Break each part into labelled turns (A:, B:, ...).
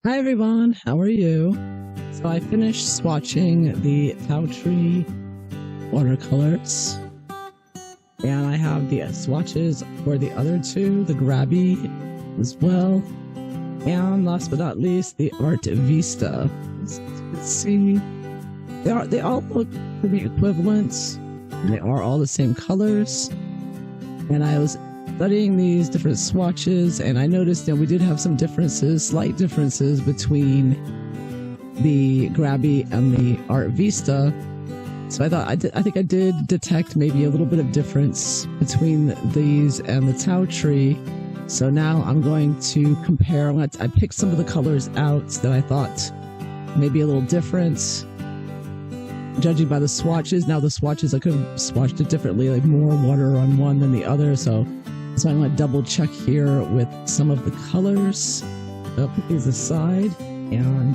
A: Hi everyone, how are you? So I finished swatching the Taotree watercolors, and I have the swatches for the other two, the Grabie as well, and last but not least, the ArtVista. As you can see, they all look pretty equivalent, and they are all the same colors. And I was studying these different swatches, and I noticed that we did have some differences, slight differences between the Grabie and the ArtVista. So I think I did detect maybe a little bit of difference between these and the Taotree. So now I'm going to compare. I picked some of the colors out that I thought maybe a little different, judging by the swatches. Now the swatches, I could have swatched it differently, like more water on one than the other. So I'm going to double check here with some of the colors. I'll put these aside, and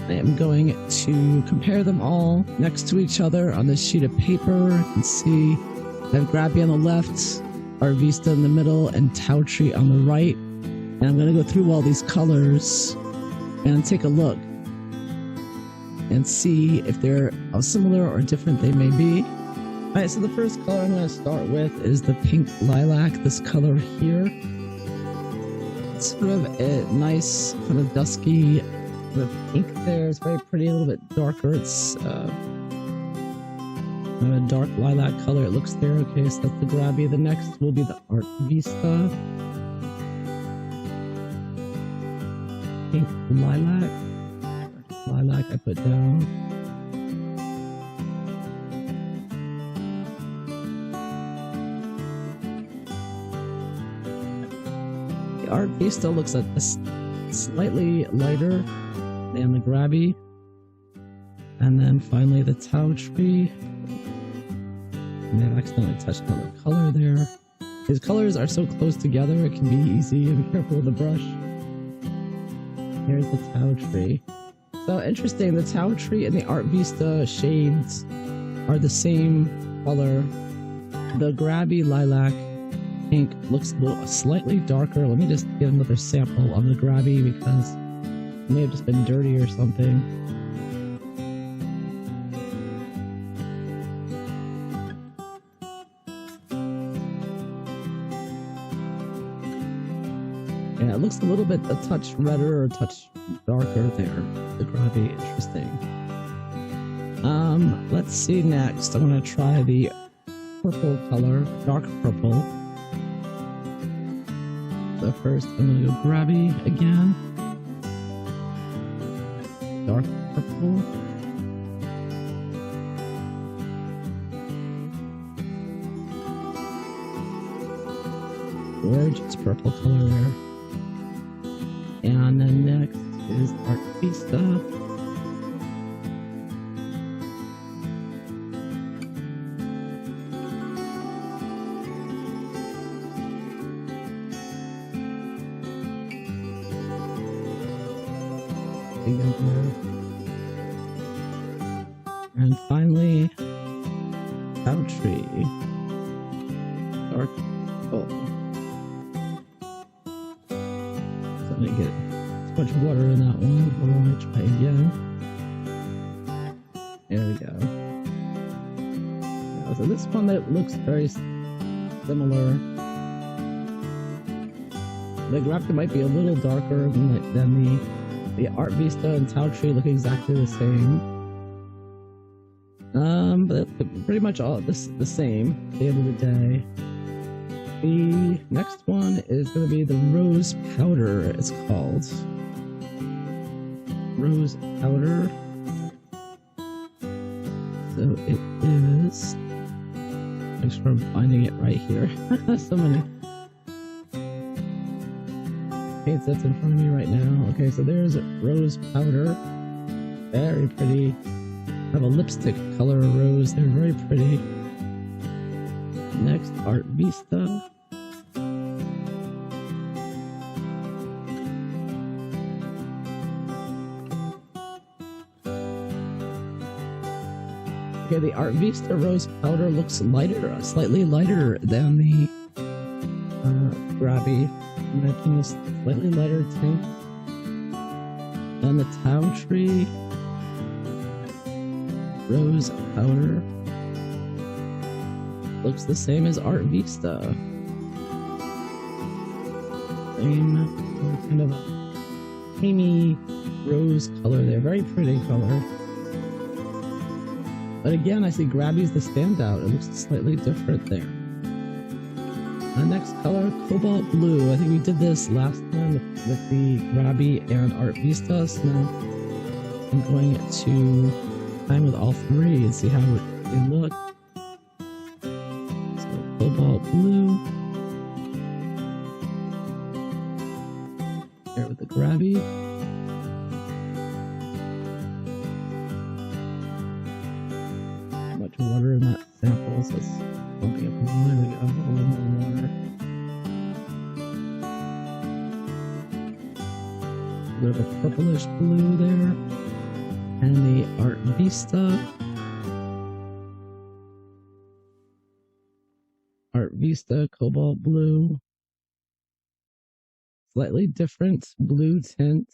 A: I am going to compare them all next to each other on this sheet of paper. You can see I have Grabie on the left, ArtVista in the middle, and Taotree on the right. And I'm going to go through all these colors and take a look and see if they're similar or different they may be. Alright, so the first color I'm going to start with is the pink lilac, this color here. It's sort of a nice, kind of dusky sort of pink there. It's very pretty, a little bit darker. It's a dark lilac color, it looks there. Okay, so that's the Grabie. The next will be the ArtVista. Pink lilac. Lilac I put down. The ArtVista looks a slightly lighter than the Grabie. And then finally the Taotree. And I've accidentally touched on the color there. His colors are so close together, it can be easy. Be careful with the brush. Here's the Taotree. So interesting, the Taotree and the ArtVista shades are the same color. The Grabie lilac pink looks a little slightly darker. Let me just get another sample of the Grabie because it may have just been dirty or something. Yeah, it looks a little bit a touch redder or a touch darker there. The Grabie, interesting. Let's see next. I'm gonna try the purple color, dark purple. So first I'm gonna go Grabie again. Dark purple. Gorgeous purple color there. And then next is ArtVista. And finally, Taotree. Dark purple. Let me get too much water in that one. Hold on, try again. There we go. Yeah, so this one that looks very similar. The Grabie might be a little darker than the ArtVista and Taotree look exactly the same. But pretty much all the same at the end of the day. The next one is going to be the Rose Powder, it's called. Rose Powder. So it is... Make sure I'm finding it right here. So many paint sets in front of me right now. Okay, so there's Rose Powder. Very pretty. Have a lipstick color rose. They're very pretty. Next, ArtVista. Okay, the ArtVista Rose Powder looks lighter, slightly lighter than the Grabie. I'm making a slightly lighter tint. And the Taotree rose powder looks the same as ArtVista. Same kind of a creamy rose color there, very pretty color. But again, I see Grabie's the standout. It looks slightly different there. The next color, cobalt blue. I think we did this last time with the Grabie and ArtVista. So now I'm going to time with all three and see how they look. So cobalt blue. Here with the Grabie. Too much water in that sample, so it's bumping up. There we go, a little more water. A bit of a purplish blue there. And the ArtVista cobalt blue. Slightly different blue tint,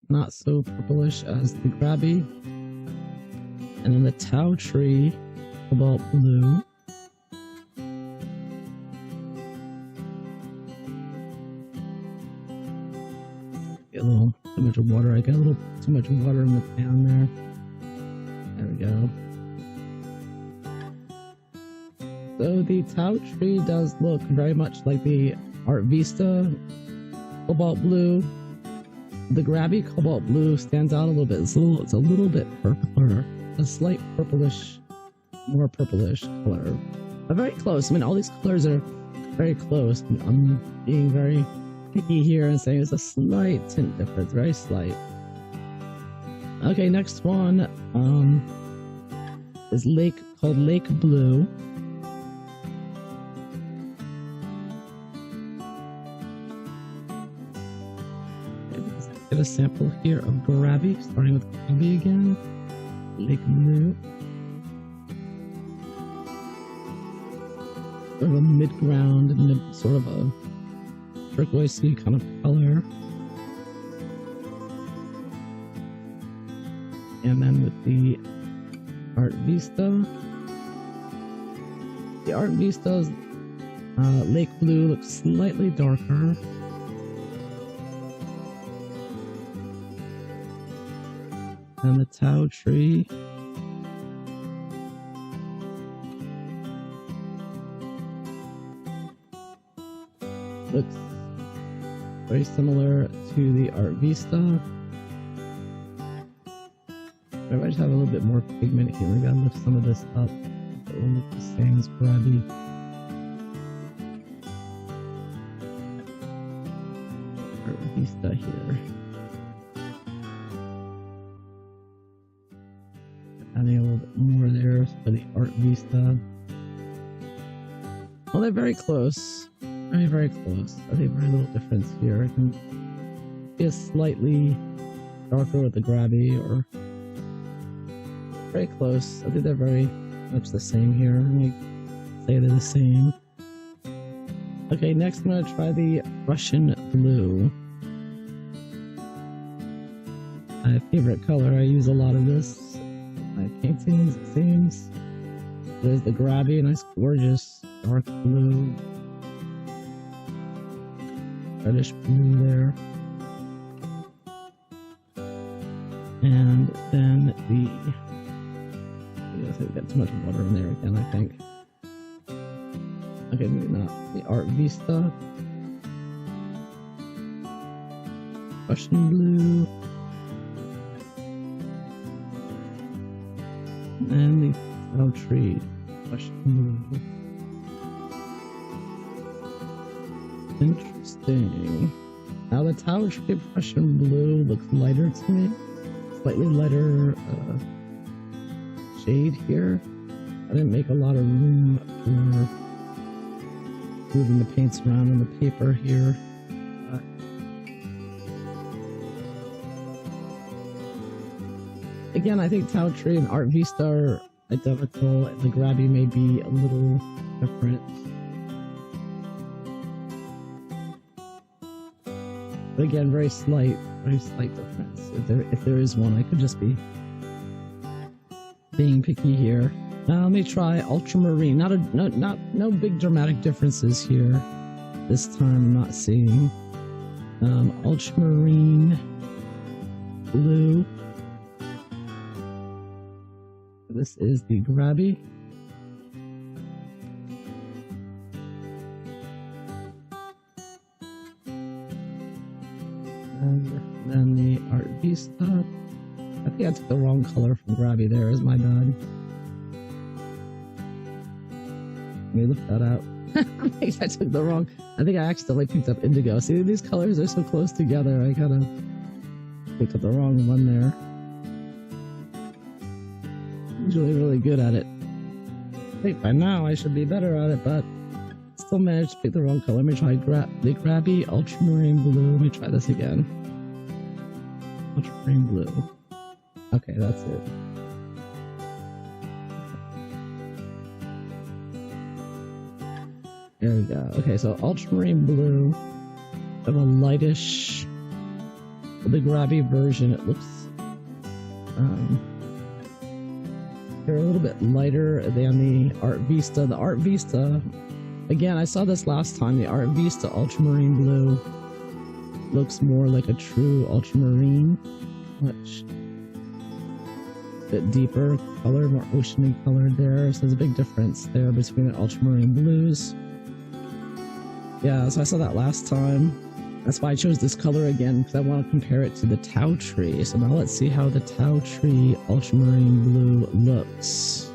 A: not so purplish as the Grabie. And then the Taotree cobalt blue. Get a little too much water. I got a little too much water in the pan there. There we go. So the Taotree does look very much like the ArtVista cobalt blue. The Grabie cobalt blue stands out a little bit. It's a little bit purpler, a slight purplish, more purplish color. But very close. I mean, all these colors are very close. I'm being very picky here and saying it's a slight tint difference, very slight. Okay, next one is called Lake Blue. Get a sample here of Grabie, starting with Grabie again. Lake Blue. Sort of a mid-ground, sort of a turquoisey kind of color. And then with the ArtVista. The ArtVista's Lake Blue looks slightly darker. And the Taotree looks very similar to the ArtVista. I might just have a little bit more pigment here. Maybe I'll lift some of this up. It will look the same as Grabie. ArtVista here. Adding a little bit more there for the ArtVista. Well, they're very close. Very, very close. I think very little difference here. I can be a slightly darker with the Grabie, or very close. I think they're very much the same here. Let me say they're the same. Okay, next I'm going to try the Russian blue. My favorite color. I use a lot of this in my paintings, it seems. There's the Grabie, nice gorgeous dark blue. Reddish blue there. And then we got too much water in there again, I think. Okay, maybe not. The ArtVista. Russian blue. And the Taotree. Russian blue. Interesting. Now the Taotree Russian blue looks lighter to me. Slightly lighter shade here. I didn't make a lot of room for moving the paints around on the paper here. Again, I think Taotree and ArtVista are identical. The Grabie may be a little different. But again, very slight difference. If there is one, I could just be being picky here. Now let me try ultramarine. No big dramatic differences here. This time I'm not seeing ultramarine blue. This is the Grabie. And then the ArtVista. I think I took the wrong color from Grabie there, is my bad. Let me look that out. I think I took the wrong. I think I accidentally picked up indigo. See, these colors are so close together. I kind of picked up the wrong one there. Usually really good at it. I think by now I should be better at it, but still managed to pick the wrong color. Let me try the Grabie ultramarine blue. Let me try this again. Ultramarine blue. Okay, that's it. There we go. Okay, so ultramarine blue, of a lightish. For the Grabie version, it looks they're a little bit lighter than the ArtVista. The ArtVista, again, I saw this last time. The ArtVista ultramarine blue looks more like a true ultramarine, much bit deeper color, more oceany colored there. So there's a big difference there between the ultramarine blues. Yeah, so I saw that last time. That's why I chose this color again, because I want to compare it to the Taotree. So now let's see how the Taotree ultramarine blue looks.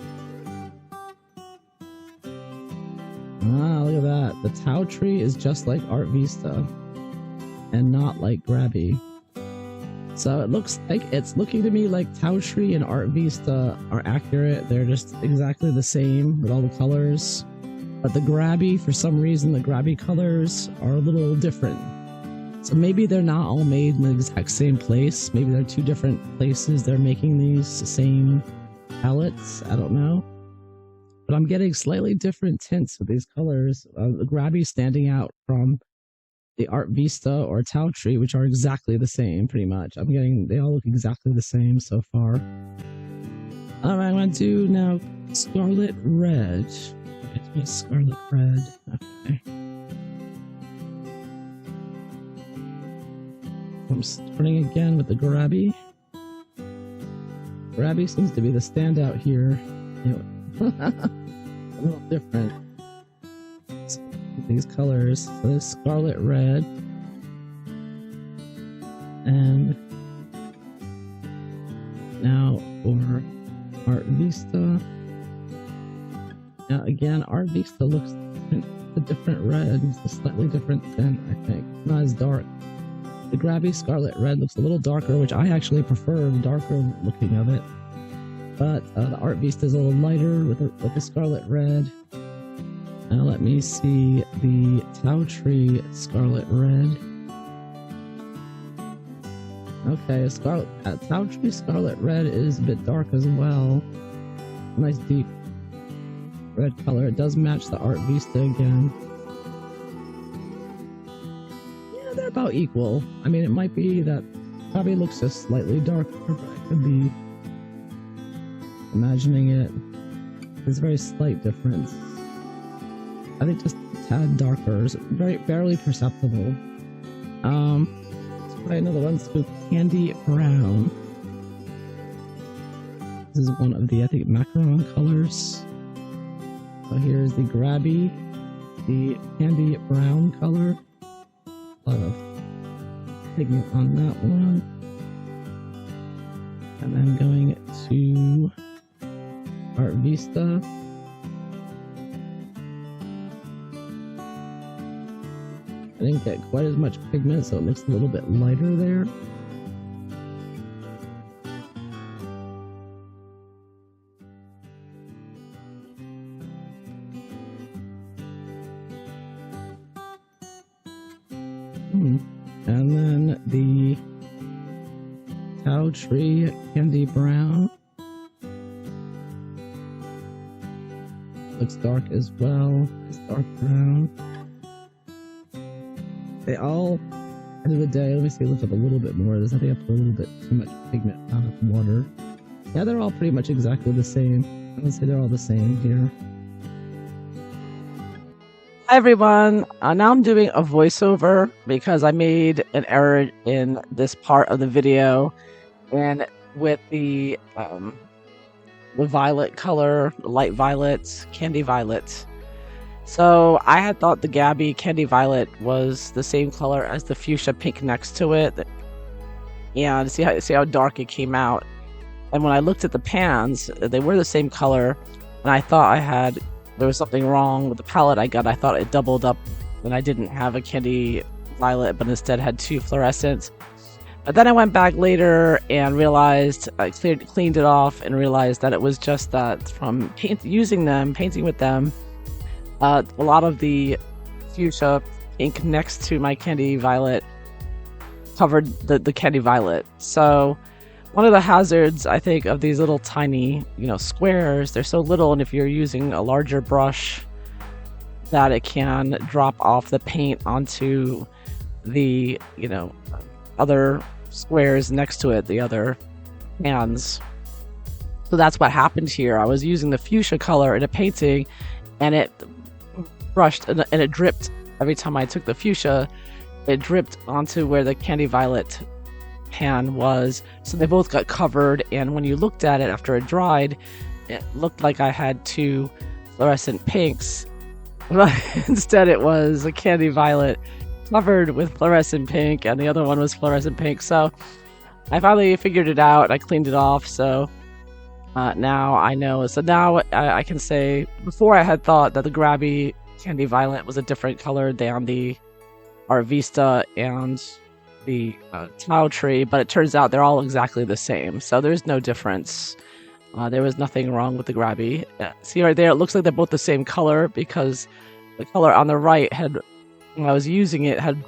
A: Ah, look at that. The Taotree is just like ArtVista and not like Grabie. So it looks like, it's looking to me like Taotree and ArtVista are accurate. They're just exactly the same with all the colors. But the Grabie, for some reason, the Grabie colors are a little different. So maybe they're not all made in the exact same place. Maybe they're two different places they're making these same palettes. I don't know. But I'm getting slightly different tints with these colors. The Grabie standing out from the ArtVista or Taotree, which are exactly the same, pretty much. They all look exactly the same so far. Alright, I'm going to do now Scarlet Red. It's Scarlet Red. Okay. I'm starting again with the Grabie. Grabie seems to be the standout here. A little different. So, these colors. So there's Scarlet Red. And now for ArtVista. Now again, ArtVista looks a different red. It's a slightly different tint, I think. Not as dark. The Grabie Scarlet Red looks a little darker, which I actually prefer the darker looking of it. But the ArtVista is a little lighter with the Scarlet Red. Now let me see the Taotree Scarlet Red. Okay, Taotree Scarlet Red is a bit dark as well. Nice deep red color. It does match the ArtVista again. Yeah, they're about equal. I mean, it might be that probably looks just slightly darker, but I could be imagining it. There's a very slight difference. I think just a tad darker, barely perceptible. Let's try another one. Let's go Candy Brown. This is one of the, I think, macaron colors. So here's the Grabie, the Candy Brown color. A lot of pigment on that one. And then going to ArtVista. I didn't get quite as much pigment, so it looks a little bit lighter there. And then the Taotree Candy Brown looks dark as well. It's dark brown. They all End of the day, let me see, lift up a little bit more. There's, I think I put a little bit too much pigment out of water. Yeah, they're all pretty much exactly the same. I would say they're all the same here. Hi everyone, now I'm doing a voiceover because I made an error in this part of the video, and with the violet color, light violet, candy violet. So I had thought the Grabie candy violet was the same color as the fuchsia pink next to it, and see how dark it came out. And when I looked at the pans, they were the same color, and I thought there was something wrong with the palette I got. I thought it doubled up, and I didn't have a candy violet, but instead had two fluorescents. But then I went back later and realized, I cleaned it off and realized that it was just that from painting with them, a lot of the fuchsia ink next to my candy violet covered the candy violet. So one of the hazards, I think, of these little tiny, squares, they're so little, and if you're using a larger brush, that it can drop off the paint onto the, other squares next to it, the other pans. So that's what happened here. I was using the fuchsia color in a painting, and it brushed and it dripped every time I took the fuchsia. It dripped onto where the candy violet pan was, so they both got covered, and when you looked at it after it dried, it looked like I had two fluorescent pinks, but instead it was a candy violet covered with fluorescent pink, and the other one was fluorescent pink. So I finally figured it out. I cleaned it off, so now I know. So now I can say, before I had thought that the Grabie candy violet was a different color than the ArtVista and the Taotree, but it turns out they're all exactly the same, so there's no difference. There was nothing wrong with the Grabie. See right there, it looks like they're both the same color, because the color on the right when I was using it, had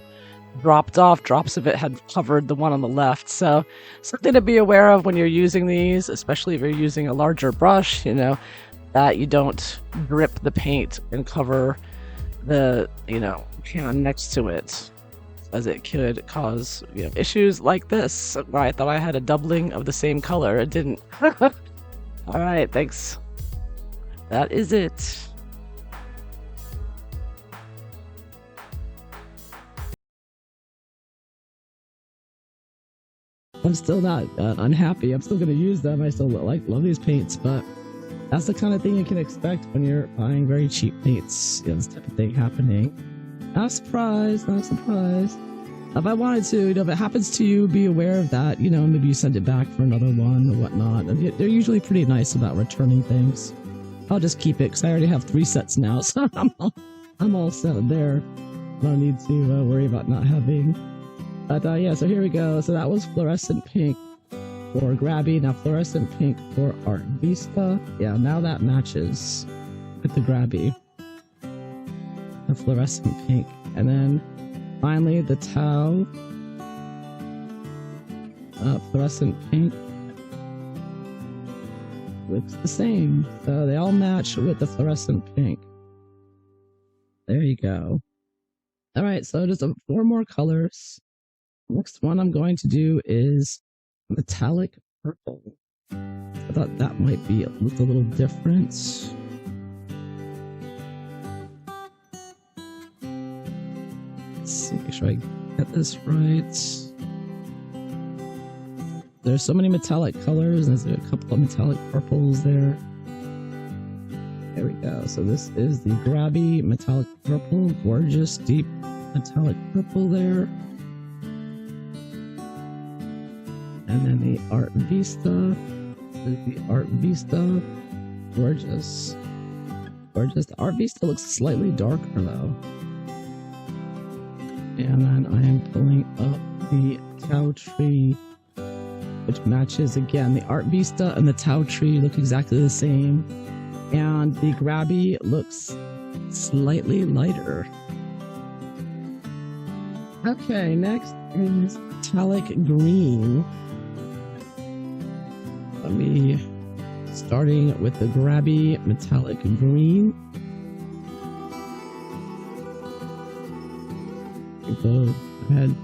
A: dropped off. Drops of it had covered the one on the left. So something to be aware of when you're using these, especially if you're using a larger brush, that you don't drip the paint and cover the, pan next to it, as it could cause issues like this, where I thought I had a doubling of the same color. It didn't. Alright, thanks. That is it. I'm still not unhappy. I'm still going to use them. I still love these paints, but that's the kind of thing you can expect when you're buying very cheap paints. This type of thing happening. Not surprised. If I wanted to, if it happens to you, be aware of that. Maybe you send it back for another one or whatnot. They're usually pretty nice about returning things. I'll just keep it because I already have 3 sets now, so I'm all set there. I don't need to worry about not having. But yeah, so here we go. So that was fluorescent pink for Grabie. Now fluorescent pink for ArtVista. Yeah, now that matches with the Grabie. The fluorescent pink. And then finally the Tao. Fluorescent pink. Looks the same. So they all match with the fluorescent pink. There you go. Alright, so just 4 more colors. Next one I'm going to do is metallic purple. I thought that might look a little different. Let's see, make sure I get this right. There's so many metallic colors, and there's a couple of metallic purples there. There we go. So this is the Grabie metallic purple. Gorgeous, deep metallic purple there. And then the ArtVista. This is the ArtVista. Gorgeous. Gorgeous. The ArtVista looks slightly darker though. And then I am pulling up the Taotree, which matches again. The ArtVista and the Taotree look exactly the same. And the Grabie looks slightly lighter. Okay, next is metallic green. Starting with the Grabie metallic green. Go ahead,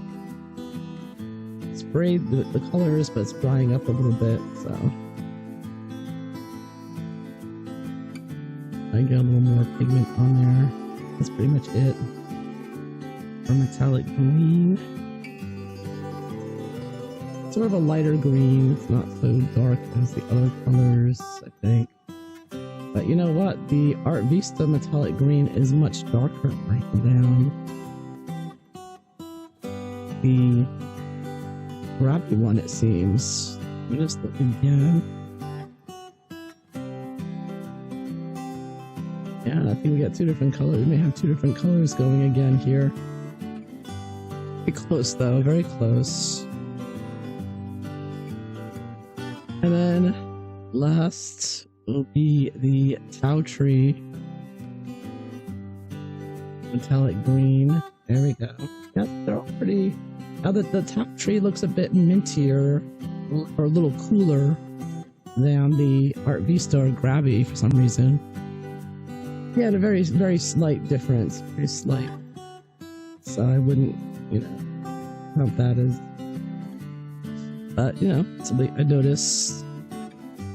A: sprayed the colors, but it's drying up a little bit, so I got a little more pigment on there. That's pretty much it. Or metallic green. Sort of a lighter green. It's not so dark as the other colors, I think. But you know what? The ArtVista metallic green is much darker than the Grabie one, it seems. I'm just looking again. Yeah, I think we got two different colors. We may have two different colors going again here. Very close though, very close. And then last will be the Taotree metallic green. There we go. Yeah, they're all pretty. Now that the Taotree looks a bit mintier or a little cooler than the ArtVista or Grabie for some reason. Yeah, a very, very slight difference. Very slight. So I wouldn't, count that as. But, something I noticed.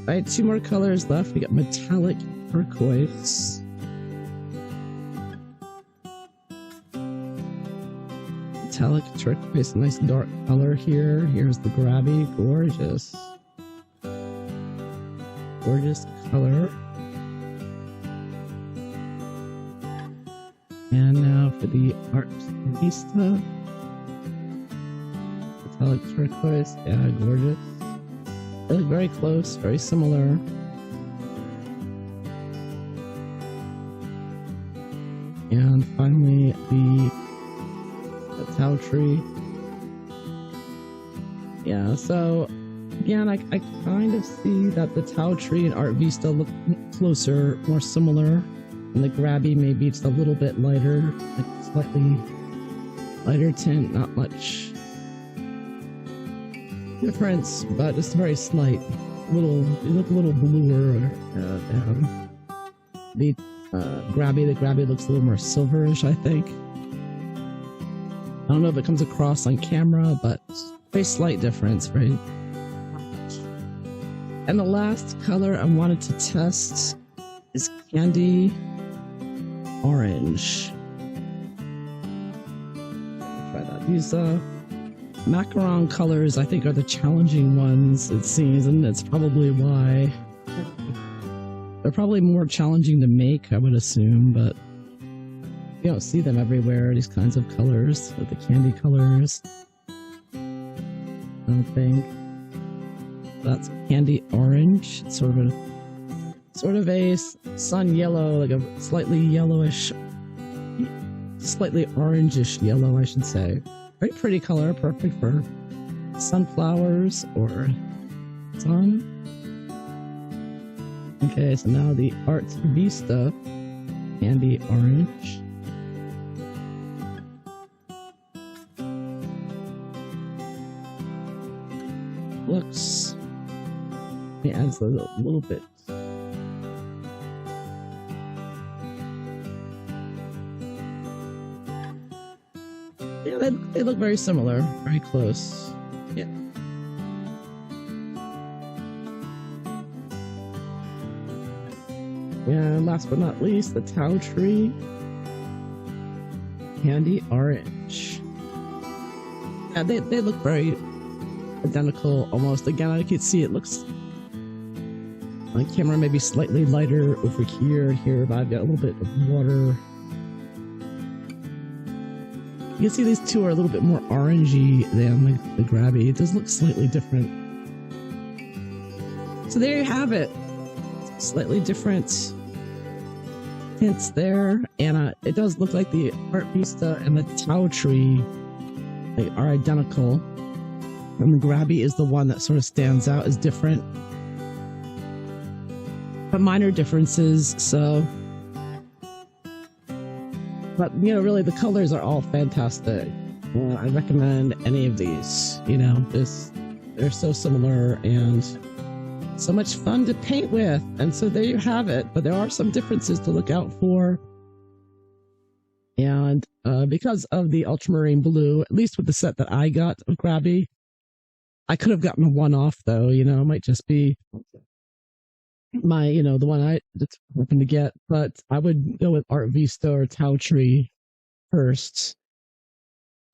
A: I had two more colors left. We got metallic turquoise. Metallic turquoise, nice dark color here. Here's the Grabie, gorgeous. Gorgeous color. And now for the ArtVista. Metallic turquoise, yeah, gorgeous. They look very close, very similar. And finally, the Taotree. Yeah, so again, I kind of see that the Taotree and ArtVista look closer, more similar. And the Grabie maybe it's a little bit lighter, like slightly lighter tint, not much difference, but it's very slight. They look a little bluer down. The Grabie looks a little more silverish, I think. I don't know if it comes across on camera, but very slight difference, right? And the last color I wanted to test is Candy Orange. Try that. These macaron colors, I think, are the challenging ones, it seems, and that's probably why. They're probably more challenging to make, I would assume, but you don't see them everywhere, these kinds of colors, with the candy colors. I don't think. That's Candy Orange. It's sort of a sun yellow, like a slightly yellowish, slightly orangish yellow, I should say. Very pretty color, perfect for sunflowers or sun. Okay, so now the ArtVista Candy Orange. Looks, it adds a little bit. Yeah, they look very similar, very close. Yeah. And last but not least, the Taotree Candy Orange. Yeah, they look very identical almost. Again, I can see it looks on camera maybe slightly lighter over here and here, but I've got a little bit of water. You can see these two are a little bit more orangey than the Grabie. It does look slightly different. So there you have it. Slightly different tints there, and it does look like the ArtVista and the Taotree are identical. And the Grabie is the one that sort of stands out as different. But minor differences, so. But, really the colors are all fantastic. I recommend any of these, they're so similar and so much fun to paint with. And so there you have it. But there are some differences to look out for. And because of the ultramarine blue, at least with the set that I got of Grabie, I could have gotten a one-off though, you know, it might just be my, you know, the one I just hoping to get, but I would go with ArtVista or Taotree first,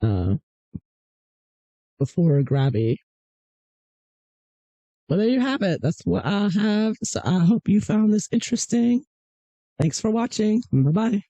A: uh, before Grabie. But there you have it. That's what I have. So I hope you found this interesting. Thanks for watching. Bye bye.